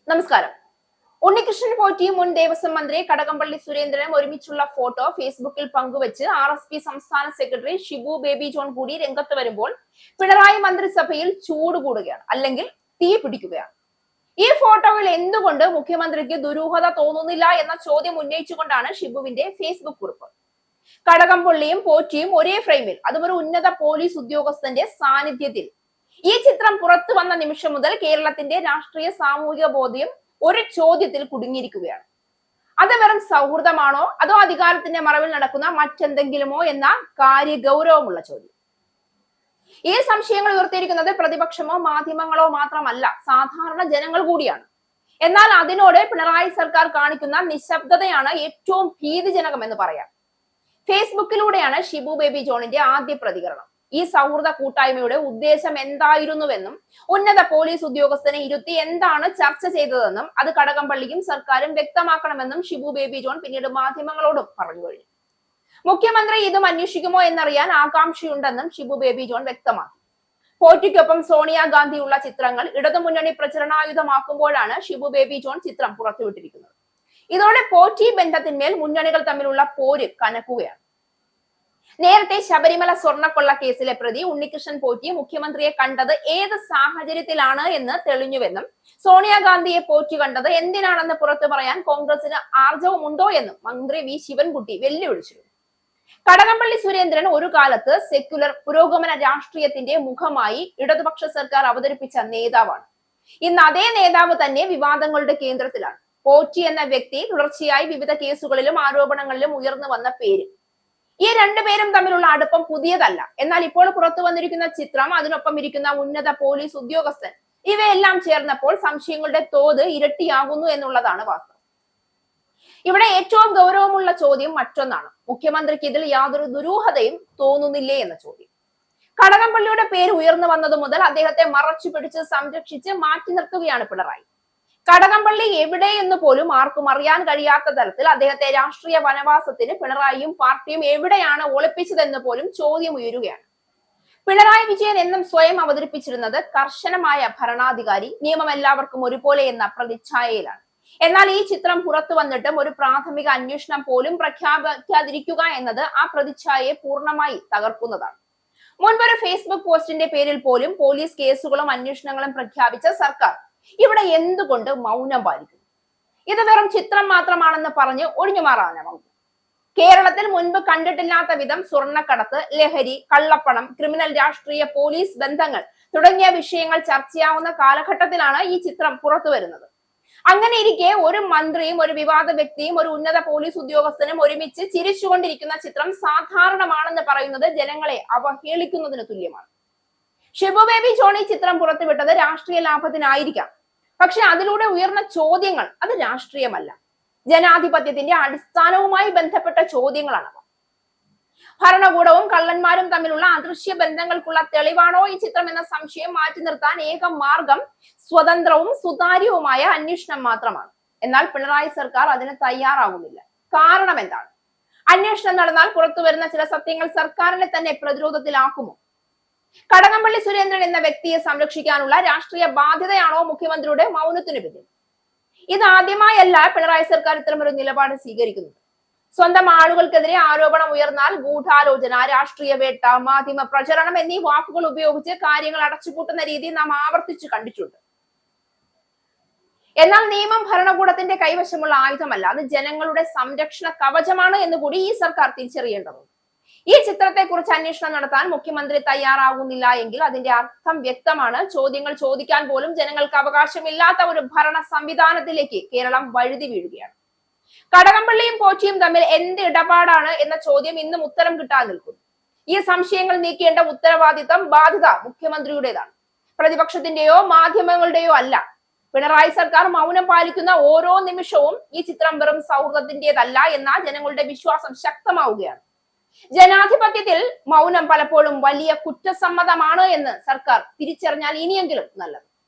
നമസ്കാരം. ഉണ്ണികൃഷ്ണൻ പോറ്റിയും മുൻ ദേവസ്വം മന്ത്രി കടകംപള്ളി സുരേന്ദ്രനും ഒരുമിച്ചുള്ള ഫോട്ടോ ഫേസ്ബുക്കിൽ പങ്കുവച്ച് RSP സംസ്ഥാന സെക്രട്ടറി ഷിബു ബേബി ജോൺ കൂടി രംഗത്ത് വരുമ്പോൾ പിണറായി മന്ത്രിസഭയിൽ ചൂട് കൂടുകയാണ്, അല്ലെങ്കിൽ തീ പിടിക്കുകയാണ്. ഈ ഫോട്ടോയിൽ എന്തുകൊണ്ട് മുഖ്യമന്ത്രിക്ക് ദുരൂഹത തോന്നുന്നില്ല എന്ന ചോദ്യം ഉന്നയിച്ചുകൊണ്ടാണ് ഷിബുവിന്റെ ഫേസ്ബുക്ക് കുറിപ്പ്. കടകംപള്ളിയും പോറ്റിയും ഒരേ ഫ്രെയിമിൽ, അതും ഒരു ഉന്നത പോലീസ് ഉദ്യോഗസ്ഥന്റെ സാന്നിധ്യത്തിൽ. ഈ ചിത്രം പുറത്തു വന്ന നിമിഷം മുതൽ കേരളത്തിന്റെ രാഷ്ട്രീയ സാമൂഹിക ബോധ്യം ഒരു ചോദ്യത്തിൽ കുടുങ്ങിയിരിക്കുകയാണ്. അത് വെറും സൗഹൃദമാണോ, അതോ അധികാരത്തിന്റെ മറവിൽ നടക്കുന്ന മറ്റെന്തെങ്കിലുമോ എന്ന കാര്യഗൗരവമുള്ള ചോദ്യം. ഈ സംശയങ്ങൾ ഉയർത്തിയിരിക്കുന്നത് പ്രതിപക്ഷമോ മാധ്യമങ്ങളോ മാത്രമല്ല, സാധാരണ ജനങ്ങൾ കൂടിയാണ്. എന്നാൽ അതിനോട് പിണറായി സർക്കാർ കാണിക്കുന്ന നിശബ്ദതയാണ് ഏറ്റവും ഭീതിജനകം എന്ന് പറയാം. ഫേസ്ബുക്കിലൂടെയാണ് ഷിബു ബേബി ജോണിന്റെ ആദ്യ പ്രതികരണം. ഈ സൗഹൃദ കൂട്ടായ്മയുടെ ഉദ്ദേശം എന്തായിരുന്നുവെന്നും ഉന്നത പോലീസ് ഉദ്യോഗസ്ഥനെ ഇരുത്തി എന്താണ് ചർച്ച ചെയ്തതെന്നും അത് കടകംപള്ളിയും സർക്കാരും വ്യക്തമാക്കണമെന്നും ഷിബു ബേബി ജോൺ പിന്നീട് മാധ്യമങ്ങളോടും പറഞ്ഞു കഴിഞ്ഞു. മുഖ്യമന്ത്രി ഇതും അന്വേഷിക്കുമോ എന്നറിയാൻ ആകാംക്ഷയുണ്ടെന്നും ഷിബു ബേബി ജോൺ വ്യക്തമാക്കി. പോറ്റിക്കൊപ്പം സോണിയാഗാന്ധിയുള്ള ചിത്രങ്ങൾ ഇടതുമുന്നണി പ്രചരണായുധമാക്കുമ്പോഴാണ് ഷിബു ബേബി ജോൺ ചിത്രം പുറത്തുവിട്ടിരിക്കുന്നത്. ഇതോടെ പോറ്റി ബന്ധത്തിന്മേൽ മുന്നണികൾ തമ്മിലുള്ള പോര് കനക്കുകയാണ്. നേരത്തെ ശബരിമല സ്വർണ്ണക്കൊള്ള കേസിലെ പ്രതി ഉണ്ണികൃഷ്ണൻ പോറ്റി മുഖ്യമന്ത്രിയെ കണ്ടത് ഏത് സാഹചര്യത്തിലാണ് എന്ന് തെളിഞ്ഞുവെന്നും സോണിയാഗാന്ധിയെ പോറ്റി കണ്ടത് എന്തിനാണെന്ന് പുറത്തു പറയാൻ കോൺഗ്രസിന് ആർജവമുണ്ടോ എന്നും മന്ത്രി വി ശിവൻകുട്ടി വെല്ലുവിളിച്ചിരുന്നു. കടകംപള്ളി സുരേന്ദ്രൻ ഒരു കാലത്ത് സെക്യുലർ പുരോഗമന രാഷ്ട്രീയത്തിന്റെ മുഖമായി ഇടതുപക്ഷ സർക്കാർ അവതരിപ്പിച്ച നേതാവാണ്. ഇന്ന് അതേ നേതാവ് തന്നെ വിവാദങ്ങളുടെ കേന്ദ്രത്തിലാണ്. പോറ്റി എന്ന വ്യക്തി തുടർച്ചയായി വിവിധ കേസുകളിലും ആരോപണങ്ങളിലും ഉയർന്നു വന്ന പേര്. ഈ രണ്ടുപേരും തമ്മിലുള്ള അടുപ്പം പുതിയതല്ല. എന്നാൽ ഇപ്പോൾ പുറത്തു വന്നിരിക്കുന്ന ചിത്രം, അതിനൊപ്പം ഇരിക്കുന്ന ഉന്നത പോലീസ് ഉദ്യോഗസ്ഥൻ, ഇവയെല്ലാം ചേർന്നപ്പോൾ സംശയങ്ങളുടെ തോത് ഇരട്ടിയാകുന്നു എന്നുള്ളതാണ് വാസ്തവം. ഇവിടെ ഏറ്റവും ഗൗരവമുള്ള ചോദ്യം മറ്റൊന്നാണ്. മുഖ്യമന്ത്രിക്ക് ഇതിൽ യാതൊരു ദുരൂഹതയും തോന്നുന്നില്ലേ എന്ന ചോദ്യം. കടകംപള്ളിയുടെ പേര് ഉയർന്നു വന്നതു മുതൽ അദ്ദേഹത്തെ മറച്ചു പിടിച്ച് സംരക്ഷിച്ച് മാറ്റി നിർത്തുകയാണ് പിണറായി. കടകംപള്ളി എവിടെയെന്ന് പോലും ആർക്കും അറിയാൻ കഴിയാത്ത തരത്തിൽ അദ്ദേഹത്തെ രാഷ്ട്രീയ വനവാസത്തിന് പിണറായിയും പാർട്ടിയും എവിടെയാണ് ഒളിപ്പിച്ചതെന്ന് പോലും ചോദ്യം ഉയരുകയാണ്. പിണറായി വിജയൻ എന്നും സ്വയം അവതരിപ്പിച്ചിരുന്നത് കർശനമായ ഭരണാധികാരി, നിയമം എല്ലാവർക്കും ഒരുപോലെ എന്ന പ്രതിച്ഛായയിലാണ്. എന്നാൽ ഈ ചിത്രം പുറത്തു വന്നിട്ടും ഒരു പ്രാഥമിക അന്വേഷണം പോലും പ്രഖ്യാപിക്കാതിരിക്കുക എന്നത് ആ പ്രതിച്ഛായയെ പൂർണ്ണമായി തകർക്കുന്നതാണ്. മുൻപൊരു ഫേസ്ബുക്ക് പോസ്റ്റിന്റെ പേരിൽ പോലും പോലീസ് കേസുകളും അന്വേഷണങ്ങളും പ്രഖ്യാപിച്ച സർക്കാർ ഇവിടെ എന്തുകൊണ്ട് മൗനം പാലിക്കുന്നു? ഇത് വെറും ചിത്രം മാത്രമാണെന്ന് പറഞ്ഞ് ഒഴിഞ്ഞുമാറാനാവും. കേരളത്തിൽ മുൻപ് കണ്ടിട്ടില്ലാത്ത വിധം സ്വർണ്ണക്കടത്ത്, ലഹരി, കള്ളപ്പണം, ക്രിമിനൽ രാഷ്ട്രീയ പോലീസ് ബന്ധങ്ങൾ തുടങ്ങിയ വിഷയങ്ങൾ ചർച്ചയാവുന്ന കാലഘട്ടത്തിലാണ് ഈ ചിത്രം പുറത്തു വരുന്നത്. അങ്ങനെ ഇരിക്കെ ഒരു മന്ത്രിയും ഒരു വിവാദ വ്യക്തിയും ഒരു ഉന്നത പോലീസ് ഉദ്യോഗസ്ഥനും ഒരുമിച്ച് ചിരിച്ചുകൊണ്ടിരിക്കുന്ന ചിത്രം സാധാരണമാണെന്ന് പറയുന്നത് ജനങ്ങളെ അവഹേളിക്കുന്നതിന് തുല്യമാണ്. ഷിബു ബേബി ജോൺ ഈ ചിത്രം പുറത്തുവിട്ടത് രാഷ്ട്രീയ ലാഭത്തിനായിരിക്കാം. പക്ഷെ അതിലൂടെ ഉയർന്ന ചോദ്യങ്ങൾ അത് രാഷ്ട്രീയമല്ല, ജനാധിപത്യത്തിന്റെ അടിസ്ഥാനവുമായി ബന്ധപ്പെട്ട ചോദ്യങ്ങളാണ്. ഭരണകൂടവും കള്ളന്മാരും തമ്മിലുള്ള അദൃശ്യ ബന്ധങ്ങൾക്കുള്ള തെളിവാണോ ഈ ചിത്രം എന്ന സംശയം മാറ്റി നിർത്താൻ ഏക മാർഗം സ്വതന്ത്രവും സുതാര്യവുമായ അന്വേഷണം മാത്രമാണ്. എന്നാൽ പിണറായി സർക്കാർ അതിന് തയ്യാറാകുന്നില്ല. കാരണം എന്താണ്? അന്വേഷണം നടന്നാൽ പുറത്തു വരുന്ന ചില സത്യങ്ങൾ സർക്കാരിനെ തന്നെ പ്രതിരോധത്തിലാക്കുമോ? കടകംപള്ളി സുരേന്ദ്രൻ എന്ന വ്യക്തിയെ സംരക്ഷിക്കാനുള്ള രാഷ്ട്രീയ ബാധ്യതയാണോ മുഖ്യമന്ത്രിയുടെ മൗനത്തിന് പിന്നിൽ? ഇതാദ്യമായല്ല പിണറായി സർക്കാർ ഇത്തരമൊരു നിലപാട് സ്വീകരിക്കുന്നത്. സ്വന്തം ആളുകൾക്കെതിരെ ആരോപണം ഉയർന്നാൽ ഗൂഢാലോചന, രാഷ്ട്രീയ വേട്ട, മാധ്യമ പ്രചരണം എന്നീ വാക്കുകൾ ഉപയോഗിച്ച് കാര്യങ്ങൾ അടച്ചുപൂട്ടുന്ന രീതി നാം ആവർത്തിച്ചു കണ്ടിട്ടുണ്ട്. എന്നാൽ നിയമം ഭരണകൂടത്തിന്റെ കൈവശമുള്ള ആയുധമല്ല, അത് ജനങ്ങളുടെ സംരക്ഷണ കവചമാണ് എന്നുകൂടി ഈ സർക്കാർ തിരിച്ചറിയേണ്ടതുണ്ട്. ഈ ചിത്രത്തെ കുറിച്ച് അന്വേഷണം നടത്താൻ മുഖ്യമന്ത്രി തയ്യാറാകുന്നില്ല എങ്കിൽ അതിന്റെ അർത്ഥം വ്യക്തമാണ്. ചോദ്യങ്ങൾ ചോദിക്കാൻ പോലും ജനങ്ങൾക്ക് അവകാശമില്ലാത്ത ഒരു ഭരണ സംവിധാനത്തിലേക്ക് കേരളം വഴുതി വീഴുകയാണ്. കടകംപള്ളിയും പോറ്റിയും തമ്മിൽ എന്ത് ഇടപാടാണ് എന്ന ചോദ്യം ഇന്നും ഉത്തരം കിട്ടാതെ നിൽക്കുന്നു. ഈ സംശയങ്ങൾ നീക്കേണ്ട ഉത്തരവാദിത്തം, ബാധ്യത മുഖ്യമന്ത്രിയുടേതാണ്, പ്രതിപക്ഷത്തിന്റെയോ മാധ്യമങ്ങളുടെയോ അല്ല. പിണറായി സർക്കാർ മൗനം പാലിക്കുന്ന ഓരോ നിമിഷവും ഈ ചിത്രം വെറും സൗഹൃദത്തിന്റേതല്ല എന്ന ജനങ്ങളുടെ വിശ്വാസം ശക്തമാവുകയാണ്. ജനാധിപത്യത്തിൽ മൗനം പലപ്പോഴും വലിയ കുറ്റസമ്മതമാണ് എന്ന് സർക്കാർ തിരിച്ചറിഞ്ഞാൽ ഇനിയെങ്കിലും നല്ലത്.